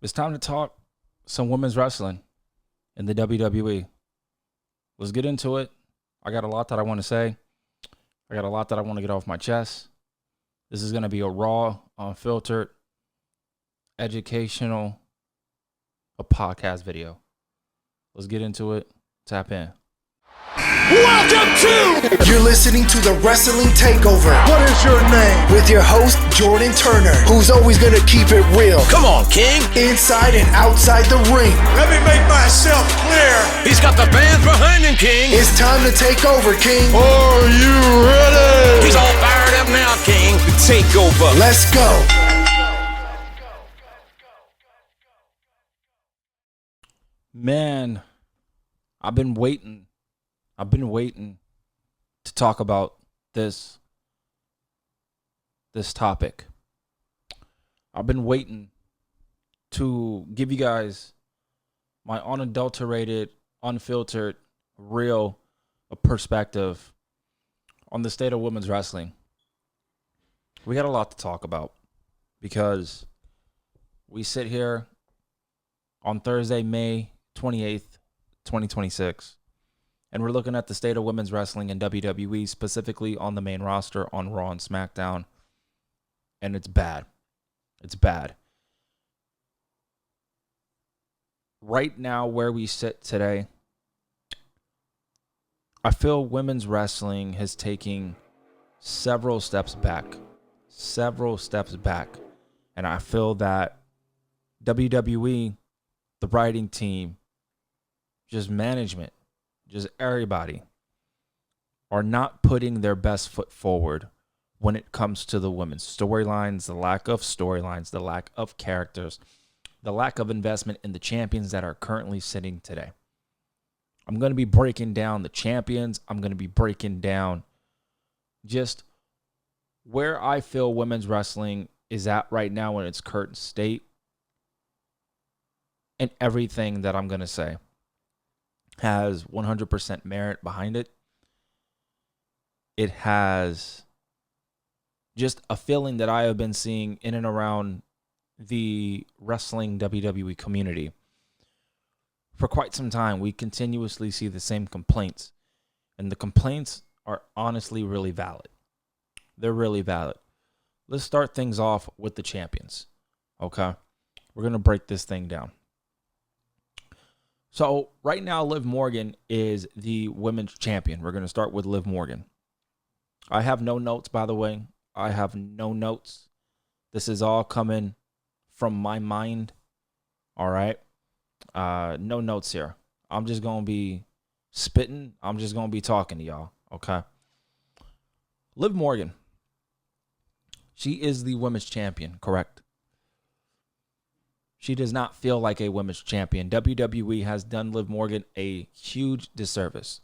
It's time to talk some women's wrestling in the WWE. Let's get into it. I got a lot that I want to say. I got a lot that I want to get off my chest. This is going to be a raw, unfiltered, educational, a podcast video. Let's get into it. Tap in. Welcome to! You're listening to the Wrestling Takeover What is your name? with your host, Jordan Turner, who's always going to keep it real, Come on, King! inside and outside the ring. Let me make myself clear. He's got the fans behind him, King! It's time to take over, King. Are you ready? He's all fired up now, King. The takeover. Let's go. Man, I've been waiting to talk about this topic. I've been waiting to give you guys my unadulterated, unfiltered, real perspective on the state of women's wrestling. We got a lot to talk about because we sit here on Thursday, May 28th, 2026. And we're looking at the state of women's wrestling in WWE, specifically on the main roster on Raw and SmackDown. And it's bad. It's bad. Right now, where we sit today, I feel women's wrestling is taking several steps back. And I feel that WWE, the writing team, just management, just everybody, are not putting their best foot forward when it comes to the women's storylines, the lack of storylines, the lack of characters, the lack of investment in the champions that are currently sitting today. I'm going to be breaking down the champions. I'm going to be breaking down just where I feel women's wrestling is at right now in its current state, and everything that I'm going to say has 100% merit behind it. It has just a feeling that I have been seeing in and around the wrestling WWE community for quite some time. We continuously see the same complaints, and the complaints are honestly really valid. They're really valid. Let's start things off with the champions. Okay? We're going to break this thing down. So right now, Liv Morgan is the women's champion. We're going to start with Liv Morgan. I have no notes, by the way. I have no notes. This is all coming from my mind. All right. No notes here. I'm just going to be spitting. I'm just going to be talking to y'all. Okay. Liv Morgan. She is the women's champion, correct? She does not feel like a women's champion. WWE has done Liv Morgan a huge disservice.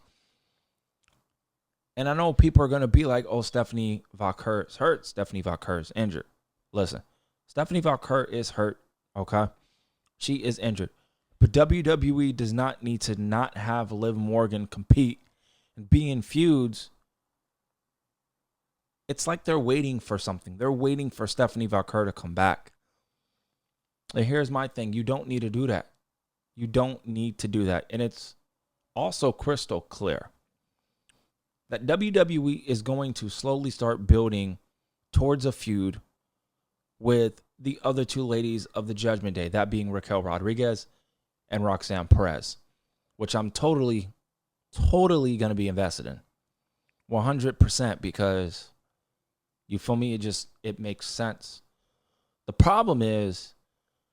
And I know people are going to be like, oh, Stephanie Valkyrie hurt. Stephanie Valkyrie is injured. Listen, Stephanie Valkyrie is hurt, okay? She is injured. But WWE does not need to not have Liv Morgan compete and be in feuds. It's like they're waiting for something. They're waiting for Stephanie Valkyrie to come back. And here's my thing. You don't need to do that. You don't need to do that. And it's also crystal clear that WWE is going to slowly start building towards a feud with the other two ladies of the Judgment Day, that being Raquel Rodriguez and Roxanne Perez, which I'm totally going to be invested in. 100%, because you feel me? It makes sense. The problem is,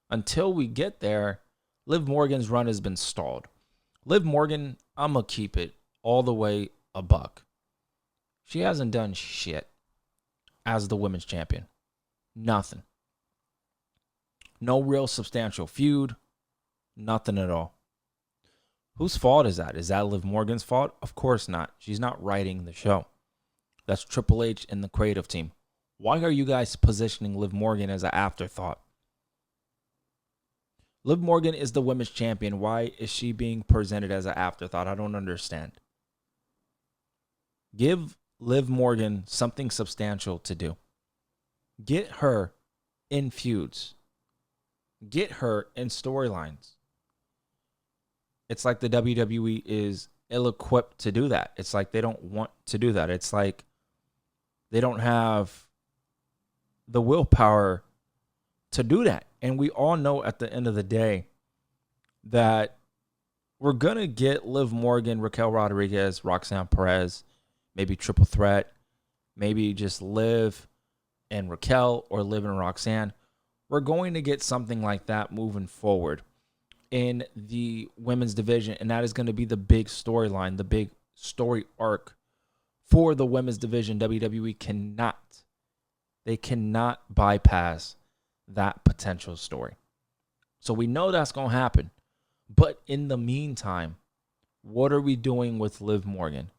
until we get there, Liv Morgan's run has been stalled. Liv Morgan, I'm going to keep it all the way a buck. She hasn't done shit as the women's champion. Nothing. No real substantial feud. Nothing at all. Whose fault is that? Is that Liv Morgan's fault? Of course not. She's not writing the show. That's Triple H and the creative team. Why are you guys positioning Liv Morgan as an afterthought? Liv Morgan is the women's champion. Why is she being presented as an afterthought? I don't understand. Give Liv Morgan something substantial to do. Get her in feuds. get her in storylines. It's like the WWE is ill-equipped to do that. It's like they don't want to do that. It's like they don't have the willpower to do that. And we all know at the end of the day that we're going to get Liv Morgan, Raquel Rodriguez, Roxanne Perez, maybe triple threat, maybe just Liv and Raquel or Liv and Roxanne. We're going to get something like that moving forward in the women's division, and that is going to be the big storyline, the big story arc for the women's division. WWE cannot bypass that potential story. So we know that's going to happen. But in the meantime, what are we doing with Liv Morgan?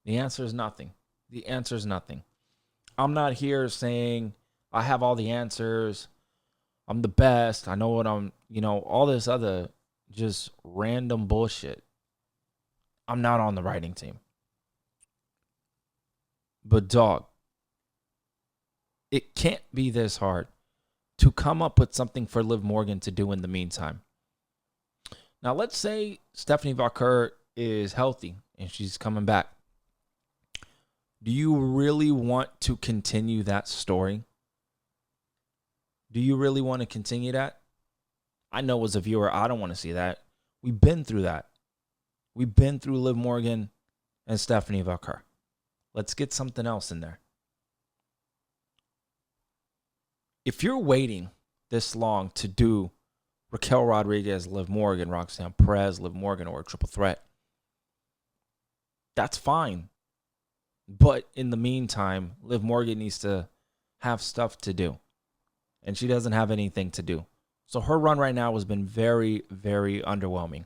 The answer is nothing. The answer is nothing. I'm not here saying I have all the answers. I'm the best. I know what I'm, all this other just random bullshit. I'm not on the writing team. But dog, it can't be this hard to come up with something for Liv Morgan to do in the meantime. Now, let's say Stephanie Valcourt is healthy and she's coming back. Do you really want to continue that story? Do you really want to continue that? I know as a viewer, I don't want to see that. We've been through that. We've been through Liv Morgan and Stephanie Valcourt. Let's get something else in there. If you're waiting this long to do Raquel Rodriguez, Liv Morgan, Roxanne Perez, Liv Morgan, or a triple threat, that's fine. But in the meantime, Liv Morgan needs to have stuff to do. And she doesn't have anything to do. So her run right now has been very, very underwhelming.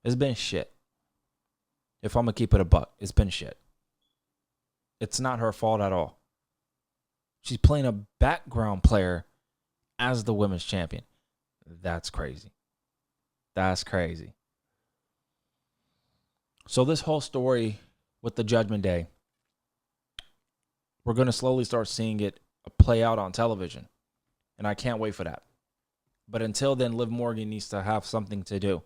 It's been shit. If I'm going to keep it a buck, it's been shit. It's not her fault at all. She's playing a background player as the women's champion. That's crazy. That's crazy. So this whole story with the Judgment Day, we're going to slowly start seeing it play out on television. And I can't wait for that. But until then, Liv Morgan needs to have something to do.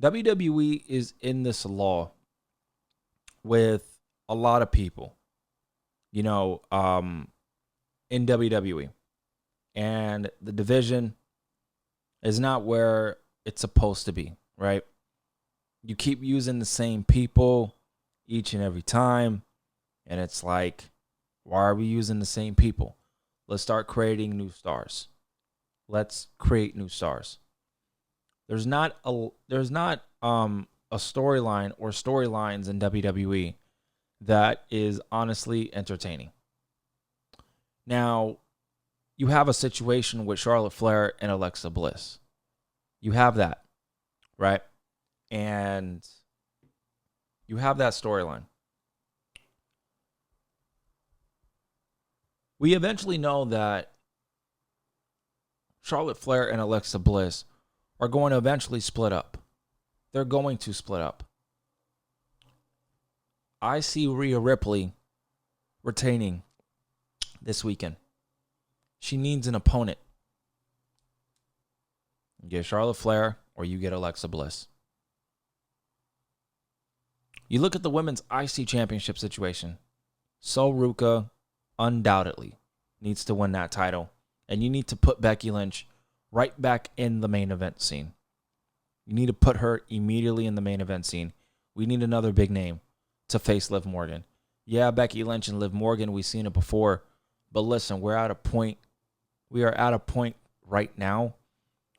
WWE is in this law with a lot of people, in WWE. And the division is not where it's supposed to be, right? You keep using the same people each and every time. And it's like, why are we using the same people? Let's start creating new stars. Let's create new stars. There's not a storyline or storylines in WWE that is honestly entertaining. Now, you have a situation with Charlotte Flair and Alexa Bliss. You have that, right? And you have that storyline. We eventually know that Charlotte Flair and Alexa Bliss are going to eventually split up. They're going to split up. I see Rhea Ripley retaining this weekend. She needs an opponent. You get Charlotte Flair or you get Alexa Bliss. You look at the women's IC championship situation. Sol Ruka undoubtedly needs to win that title. And you need to put Becky Lynch right back in the main event scene. You need to put her immediately in the main event scene. We need another big name to face Liv Morgan. Yeah, Becky Lynch and Liv Morgan, we've seen it before. But listen, we are at a point right now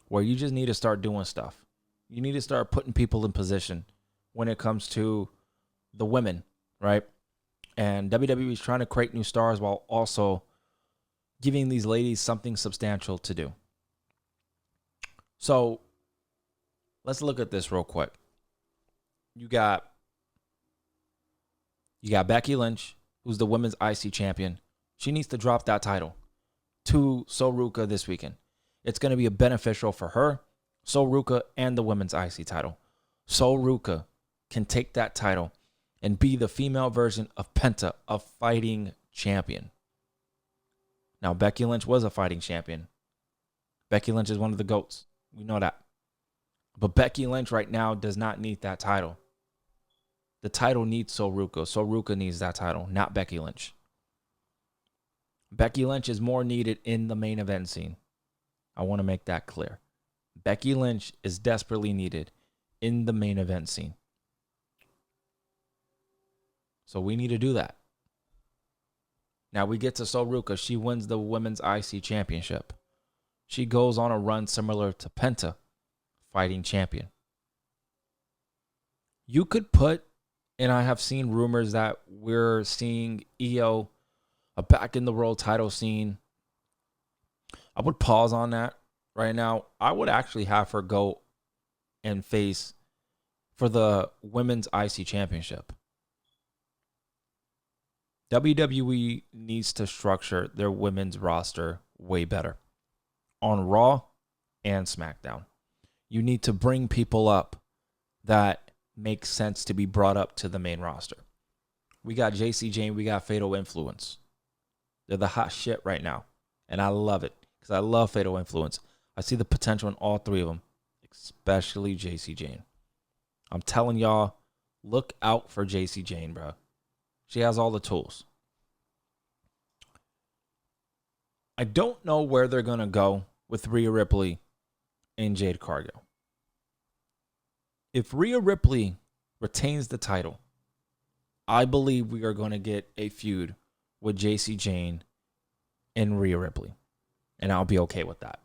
where you just need to start doing stuff. You need to start putting people in position when it comes to the women, right? And WWE is trying to create new stars while also giving these ladies something substantial to do. So let's look at this real quick. You got Becky Lynch, who's the women's IC champion. She needs to drop that title to Sol Ruka this weekend. It's going to be beneficial for her, Sol Ruka, and the women's IC title. Sol Ruka can take that title and be the female version of Penta, a fighting champion. Now, Becky Lynch was a fighting champion. Becky Lynch is one of the GOATs. We know that. But Becky Lynch right now does not need that title. The title needs Soruka. Soruka needs that title, not Becky Lynch. Becky Lynch is more needed in the main event scene. I want to make that clear. Becky Lynch is desperately needed in the main event scene. So we need to do that. Now we get to Soruka. She wins the Women's IC Championship. She goes on a run similar to Penta, fighting champion. You could put, and I have seen rumors that we're seeing Io back in the world title scene. I would pause on that right now. I would actually have her go and face for the Women's IC Championship. WWE needs to structure their women's roster way better on Raw and SmackDown. You need to bring people up that make sense to be brought up to the main roster. We got JC Jane, we got Fatal Influence. They're the hot shit right now, and I love it because I love Fatal Influence. I see the potential in all three of them, especially JC Jane. I'm telling y'all, look out for JC Jane, bro. She has all the tools. I don't know where they're going to go with Rhea Ripley and Jade Cargill. If Rhea Ripley retains the title, I believe we are going to get a feud with JC Jane and Rhea Ripley. And I'll be okay with that.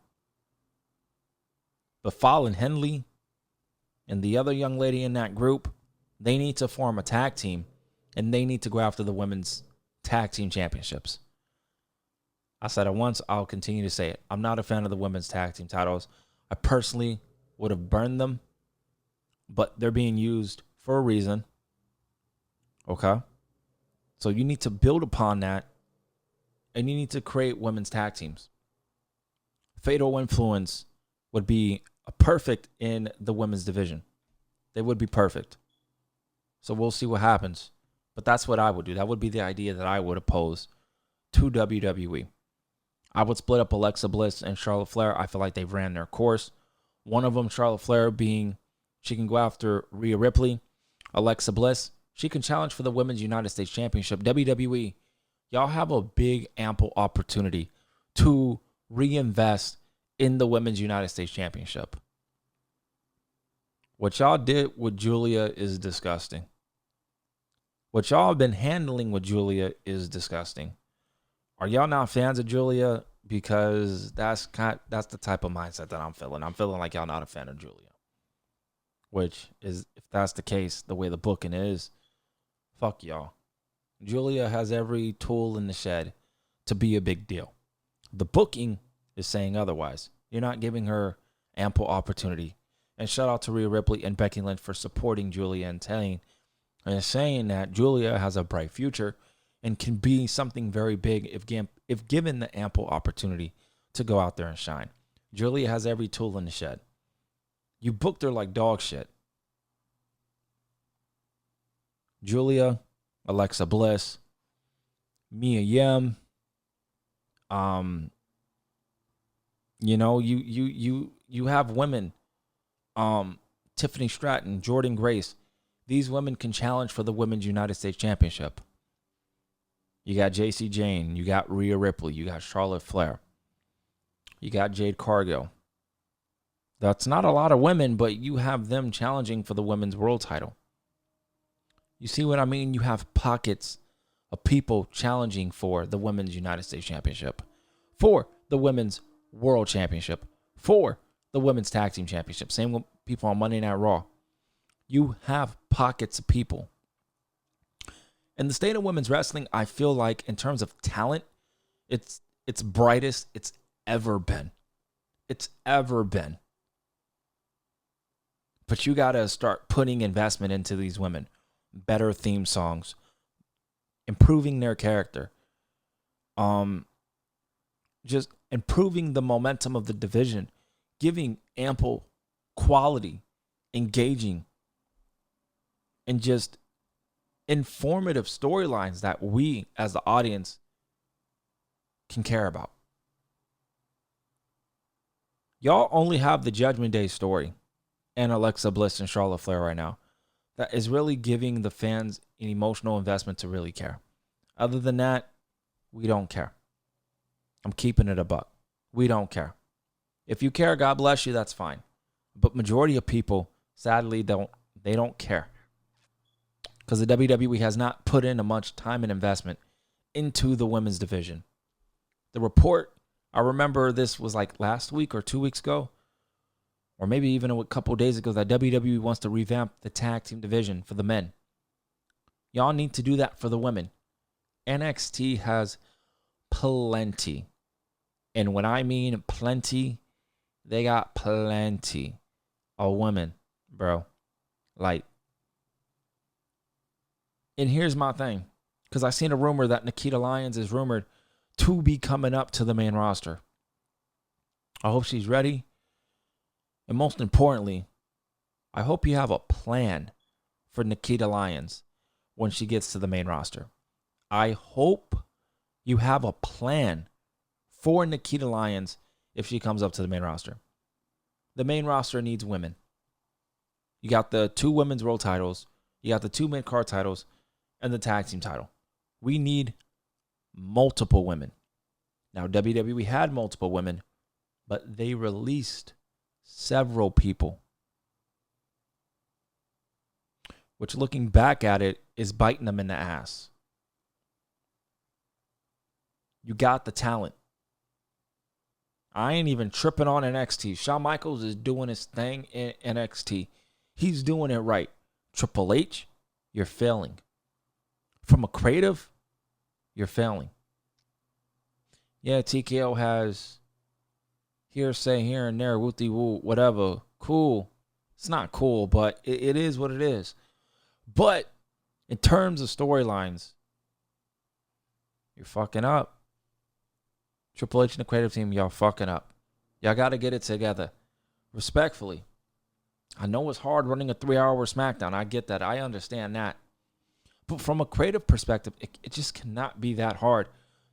But Fallon Henley and the other young lady in that group, they need to form a tag team. And they need to go after the women's tag team championships. I said it once, I'll continue to say it. I'm not a fan of the women's tag team titles. I personally would have burned them, but they're being used for a reason. Okay? So you need to build upon that, and you need to create women's tag teams. Fatal Influence would be perfect in the women's division. They would be perfect. So we'll see what happens. But that's what I would do. That would be the idea that I would oppose to WWE. I would split up Alexa Bliss and Charlotte Flair. I feel like they've ran their course. One of them, Charlotte Flair, being she can go after Rhea Ripley. Alexa Bliss, she can challenge for the Women's United States Championship. WWE, y'all have a big, ample opportunity to reinvest in the Women's United States Championship. What y'all did with Julia is disgusting. What y'all have been handling with Julia is disgusting. Are y'all not fans of Julia? Because that's the type of mindset that I'm feeling. I'm feeling like y'all not a fan of Julia. Which is, if that's the case, the way the booking is, fuck y'all. Julia has every tool in the shed to be a big deal. The booking is saying otherwise. You're not giving her ample opportunity. And shout out to Rhea Ripley and Becky Lynch for supporting Julia and saying that Julia has a bright future and can be something very big if given the ample opportunity to go out there and shine. Julia has every tool in the shed. You booked her like dog shit. Julia, Alexa Bliss, Mia Yim, you have women, Tiffany Stratton, Jordan Grace. These women can challenge for the Women's United States Championship. You got JC Jane. You got Rhea Ripley. You got Charlotte Flair. You got Jade Cargill. That's not a lot of women, but you have them challenging for the women's world title. You see what I mean? You have pockets of people challenging for the Women's United States Championship, for the Women's World Championship, for the Women's Tag Team Championship. Same with people on Monday Night Raw. You have pockets of people. In the state of women's wrestling, I feel like in terms of talent, it's brightest it's ever been. It's ever been. But you got to start putting investment into these women. Better theme songs. Improving their character. Just improving the momentum of the division. Giving ample quality. Engaging. And just informative storylines that we as the audience can care about. Y'all only have the Judgment Day story and Alexa Bliss and Charlotte Flair right now. That is really giving the fans an emotional investment to really care. Other than that, we don't care. I'm keeping it a buck. We don't care. If you care, God bless you, that's fine. But majority of people, sadly, don't care. Because the WWE has not put in much time and investment into the women's division. The report, I remember this was like last week or 2 weeks ago, or maybe even a couple of days ago, that WWE wants to revamp the tag team division for the men. Y'all need to do that for the women. NXT has plenty. And when I mean plenty, they got plenty of women, bro. Like, and here's my thing. Because I seen a rumor that Nikita Lyons is rumored to be coming up to the main roster. I hope she's ready. And most importantly, I hope you have a plan for Nikita Lyons when she gets to the main roster. I hope you have a plan for Nikita Lyons if she comes up to the main roster. The main roster needs women. You got the 2 women's world titles. You got the 2 mid-card titles and the tag team title. We need multiple women. Now, WWE had multiple women, but they released several people, which, looking back at it, is biting them in the ass. You got the talent. I ain't even tripping on NXT. Shawn Michaels is doing his thing in NXT. He's doing it right. Triple H, you're failing. From a creative, you're failing. Yeah, TKO has hearsay here and there, wooty woo, whatever. Cool. It's not cool, but it is what it is. But in terms of storylines, you're fucking up. Triple H and the creative team, y'all fucking up. Y'all got to get it together. Respectfully. I know it's hard running a 3-hour SmackDown. I get that. I understand that. But from a creative perspective, it just cannot be that hard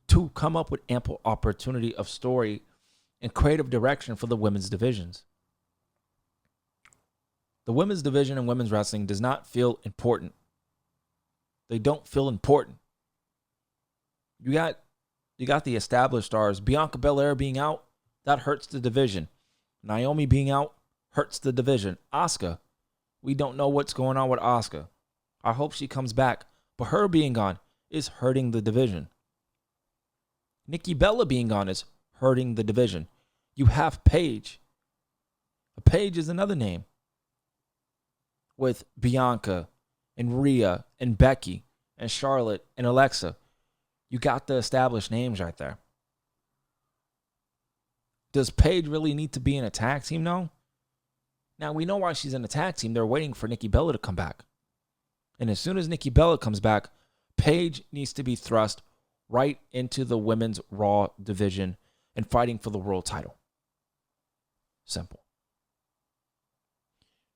to come up with ample opportunity of story and creative direction for the women's divisions. The women's division in women's wrestling does not feel important. They don't feel important. You got the established stars. Bianca Belair being out, that hurts the division. Naomi being out hurts the division. Asuka, we don't know what's going on with Asuka. I hope she comes back. But her being gone is hurting the division. Nikki Bella being gone is hurting the division. You have Paige. Paige is another name. With Bianca and Rhea and Becky and Charlotte and Alexa. You got the established names right there. Does Paige really need to be in a tag team? No. Now, we know why she's in a tag team. They're waiting for Nikki Bella to come back. And as soon as Nikki Bella comes back, Paige needs to be thrust right into the women's Raw division and fighting for the world title. Simple.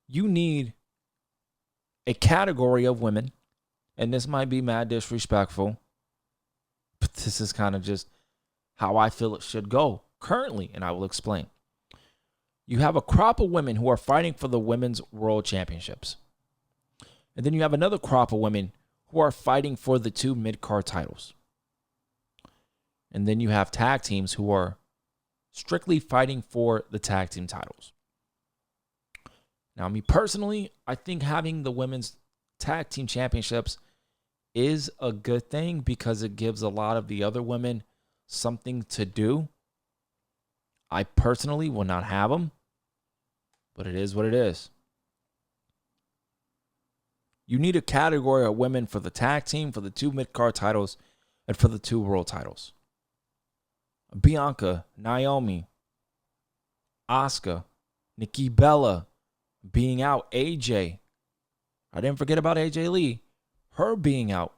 You need a category of women, and this might be mad disrespectful, but this is kind of just how I feel it should go currently, and I will explain. You have a crop of women who are fighting for the women's world championships. And then you have another crop of women who are fighting for the 2 mid-card titles. And then you have tag teams who are strictly fighting for the tag team titles. Now, me personally, I think having the women's tag team championships is a good thing because it gives a lot of the other women something to do. I personally will not have them, but it is what it is. You need a category of women for the tag team, for the 2 mid-card titles, and for the 2 world titles. Bianca, Naomi, Asuka, Nikki Bella being out, AJ. I didn't forget about AJ Lee. Her being out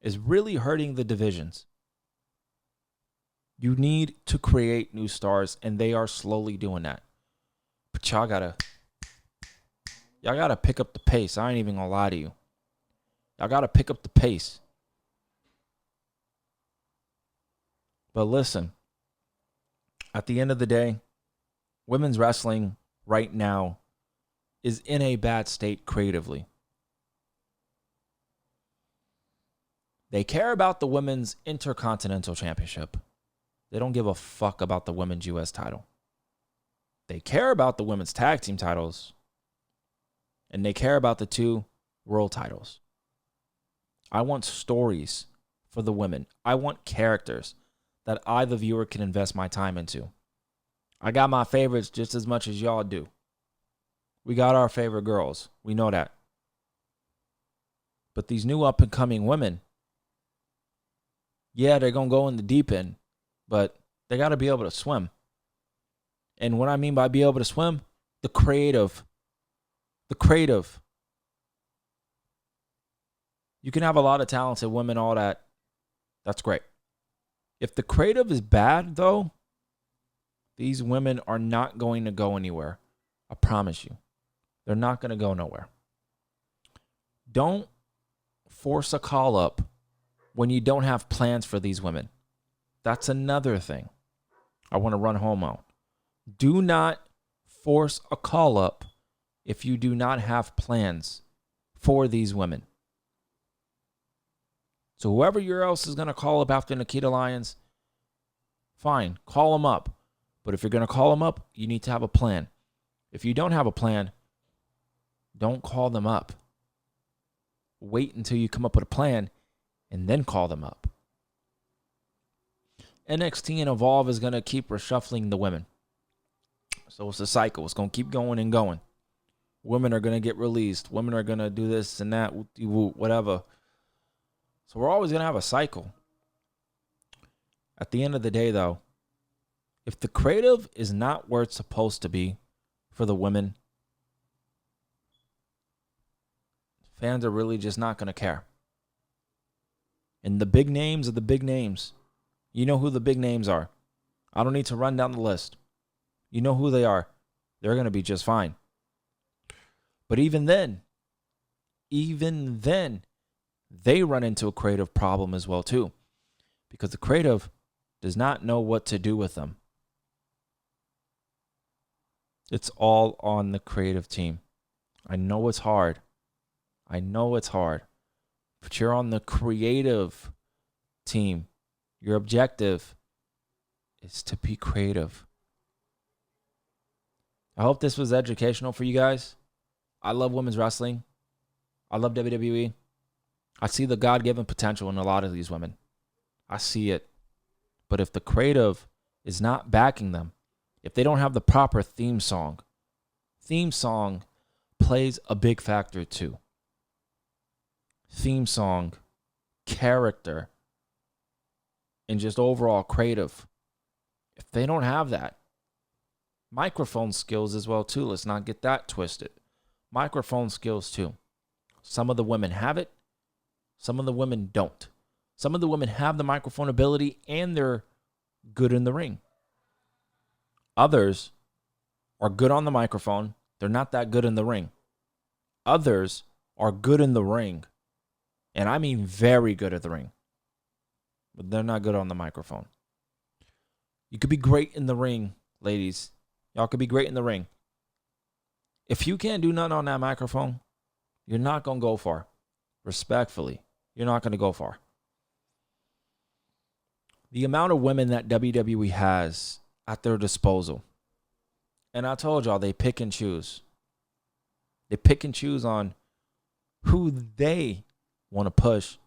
is really hurting the divisions. You need to create new stars, and they are slowly doing that. But y'all gotta pick up the pace. I ain't even gonna lie to you. Y'all gotta pick up the pace. But listen, at the end of the day, women's wrestling right now is in a bad state creatively. They care about the women's Intercontinental Championship. They don't give a fuck about the women's U.S. title. They care about the women's tag team titles. And they care about the 2 world titles. I want stories for the women. I want characters that I, the viewer, can invest my time into. I got my favorites just as much as y'all do. We got our favorite girls. We know that. But these new up-and-coming women, yeah, they're going to go in the deep end, but they got to be able to swim. And what I mean by be able to swim, the creative. You can have a lot of talented women, all that. That's great. If the creative is bad, though, these women are not going to go anywhere. I promise you. They're not going to go nowhere. Don't force a call up when you don't have plans for these women. That's another thing I want to run home on. Do not force a call up if you do not have plans for these women. So whoever else is going to call up after Nikita Lyons, fine, call them up. But if you're going to call them up, you need to have a plan. If you don't have a plan, don't call them up. Wait until you come up with a plan and then call them up. NXT and Evolve is going to keep reshuffling the women. So it's a cycle. It's going to keep going and going. Women are going to get released. Women are going to do this and that, whatever. So we're always going to have a cycle. At the end of the day, though, if the creative is not where it's supposed to be for the women, fans are really just not going to care. And the big names are the big names. You know who the big names are. I don't need to run down the list. You know who they are. They're going to be just fine. But even then, they run into a creative problem as well too, because the creative does not know what to do with them. It's all on the creative team. I know it's hard. But you're on the creative team. Your objective is to be creative. I hope this was educational for you guys. I love women's wrestling. I love WWE. I see the God-given potential in a lot of these women. I see it. But if the creative is not backing them, if they don't have the proper theme song plays a big factor too. Theme song, character, and just overall creative. If they don't have that, microphone skills as well too. Let's not get that twisted. Microphone skills too. Some of the women have it. Some of the women don't. Some of the women have the microphone ability and they're good in the ring. Others are good on the microphone. They're not that good in the ring. Others are good in the ring. And I mean very good at the ring. But they're not good on the microphone. You could be great in the ring, ladies. Y'all could be great in the ring. If you can't do nothing on that microphone, you're not going to go far. Respectfully, you're not going to go far. The amount of women that WWE has at their disposal. And I told y'all, they pick and choose. They pick and choose on who they want to push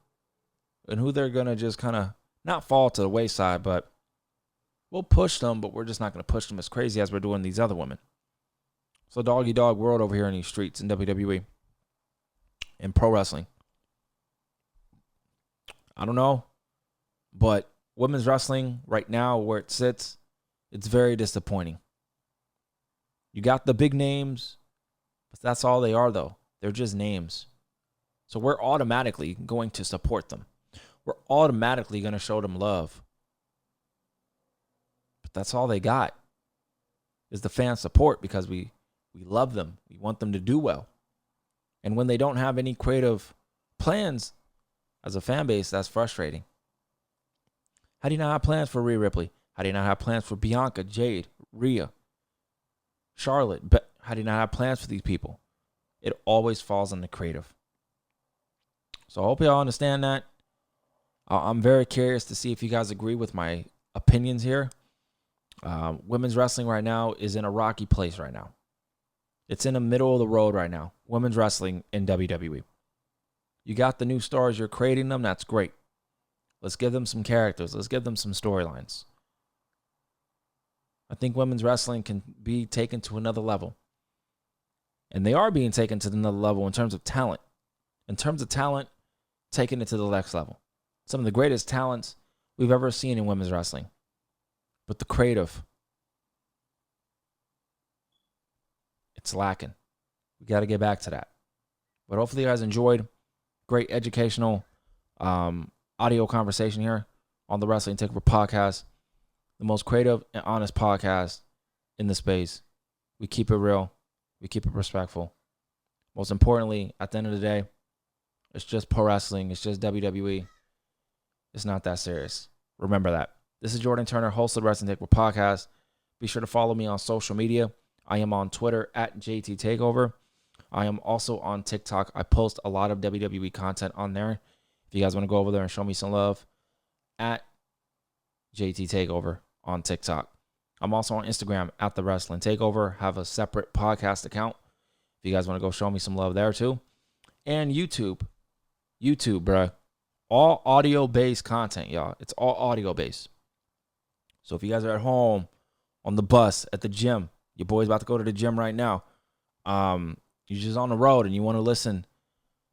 and who they're going to just kind of not fall to the wayside, but we'll push them, but we're just not going to push them as crazy as we're doing these other women. So doggy dog world over here in these streets in WWE and pro wrestling. I don't know, but women's wrestling right now where it sits, it's very disappointing. You got the big names, but that's all they are though. They're just names. So we're automatically going to support them. We're automatically going to show them love. But that's all they got is the fan support because we love them. We want them to do well. And when they don't have any creative plans as a fan base, that's frustrating. How do you not have plans for Rhea Ripley? How do you not have plans for Bianca, Jade, Rhea, Charlotte? But how do you not have plans for these people? It always falls on the creative. So I hope y'all understand that. I'm very curious to see if you guys agree with my opinions here. Women's wrestling right now is in a rocky place right now. It's in the middle of the road right now. Women's wrestling in WWE. You got the new stars. You're creating them. That's great. Let's give them some characters. Let's give them some storylines. I think women's wrestling can be taken to another level. And they are being taken to another level in terms of talent. In terms of talent, taking it to the next level. Some of the greatest talents we've ever seen in women's wrestling. But the creative, it's lacking. We got to get back to that. But hopefully you guys enjoyed. Great educational audio conversation here on the Wrestling Takeover podcast. The most creative and honest podcast in the space. We keep it real. We keep it respectful. Most importantly, at the end of the day, it's just pro wrestling. It's just WWE. It's not that serious. Remember that. This is Jordan Turner, host of the Wrestling Takeover podcast. Be sure to follow me on social media. I am on Twitter at JT Takeover. I am also on TikTok. I post a lot of WWE content on there. If you guys want to go over there and show me some love, at JT Takeover on TikTok. I'm also on Instagram at The Wrestling Takeover. Have a separate podcast account if you guys want to go show me some love there too. And YouTube. YouTube, bruh. All audio-based content, y'all. It's all audio-based. So if you guys are at home, on the bus, at the gym, your boy's about to go to the gym right now. You're just on the road and you want to listen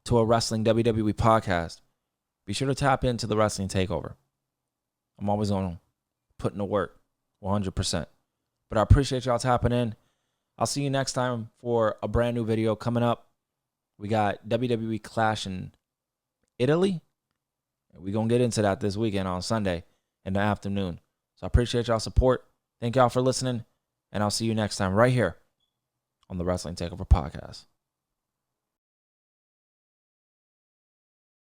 to a wrestling WWE podcast, be sure to tap into the Wrestling Takeover. I'm always on putting the work 100%. But I appreciate y'all tapping in. I'll see you next time for a brand new video coming up. We got WWE Clash in Italy. We're going to get into that this weekend on Sunday in the afternoon. So I appreciate y'all's support. Thank y'all for listening. And I'll see you next time right here on the Wrestling Takeover podcast.